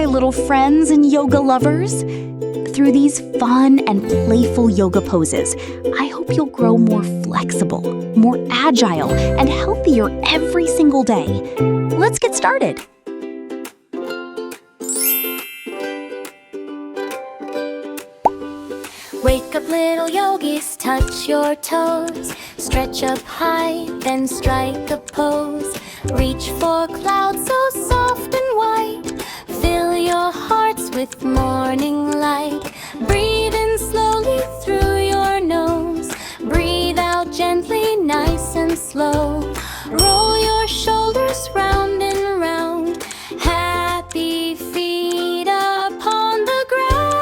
my little friends and yoga lovers. Through these fun and playful yoga poses, I hope you'll grow more flexible, more agile, and healthier every single day. Let's get started. Wake up, little yogis, touch your toes. Stretch up high, then strike a pose. Reach for clouds so soft and white. Fill your hearts with morning light. Breathe in slowly through your nose. Breathe out gently, nice and slow. Roll your shoulders round and round. Happy feet upon the ground.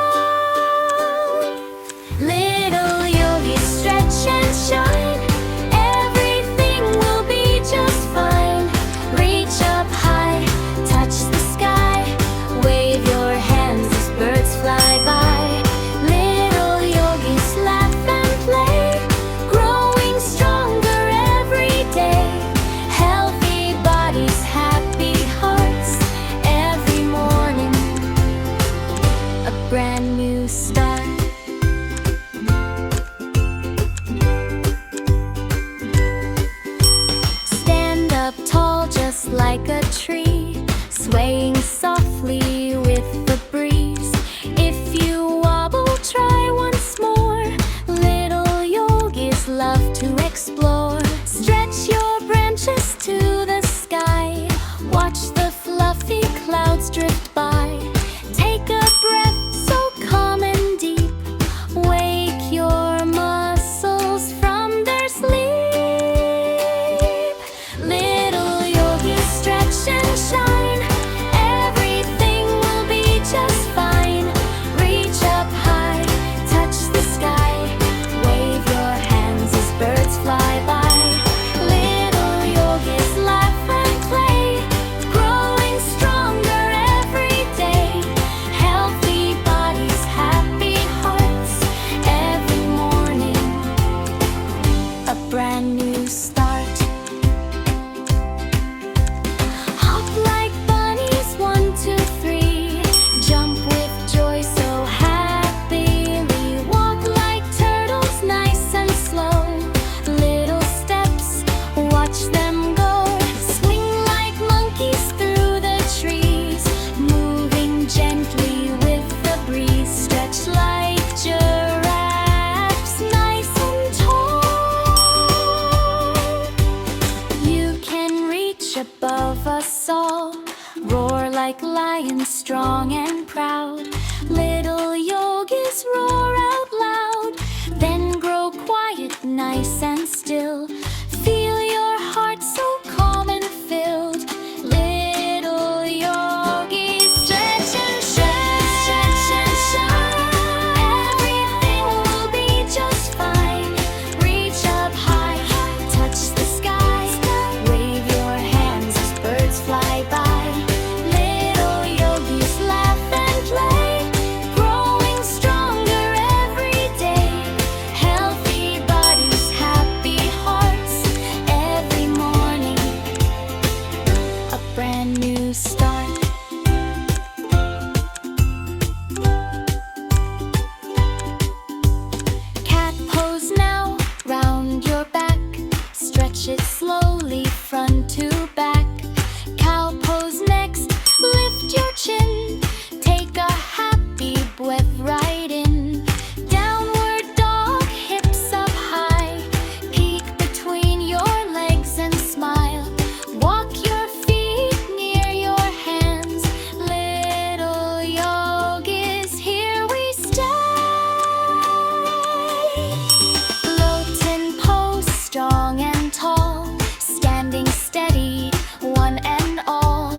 Little yogis, stretch and shine. Everything will be just fine. Reach up high, touch the sky. Wave your hands as birds fly by. Little yogis, laugh and play. Growing stronger every day. Healthy bodies, happy hearts. Every morning, a brand new start. Stand up tall just like a tree, swaying softly with the breeze. If you wobble, try once more. Little yogis love to explore. Stretch your branches to the sky. Watch the fluffy clouds drift by. Take a breath so calm and deep. Wake your muscles from their sleep. Little yogis, stretch and shine. Everything will be just fine. Reach up high, touch the sky. Wave your hands as birds fly by. Little yogis, laugh and play. Growing stronger every day. Healthy bodies, happy hearts. Every morning, a brand new start. Hop like bunnies, 1, 2, 3. Jump with joy so happily. Walk like turtles, nice and slow. Little steps, watch them go. Swing like monkeys through the trees. Moving gently with the breeze. Stretch like giraffes, nice and tall. You can reach above us all. Roar like lions, strong and proud. Little yogis roar out loud. Then grow quiet, nice and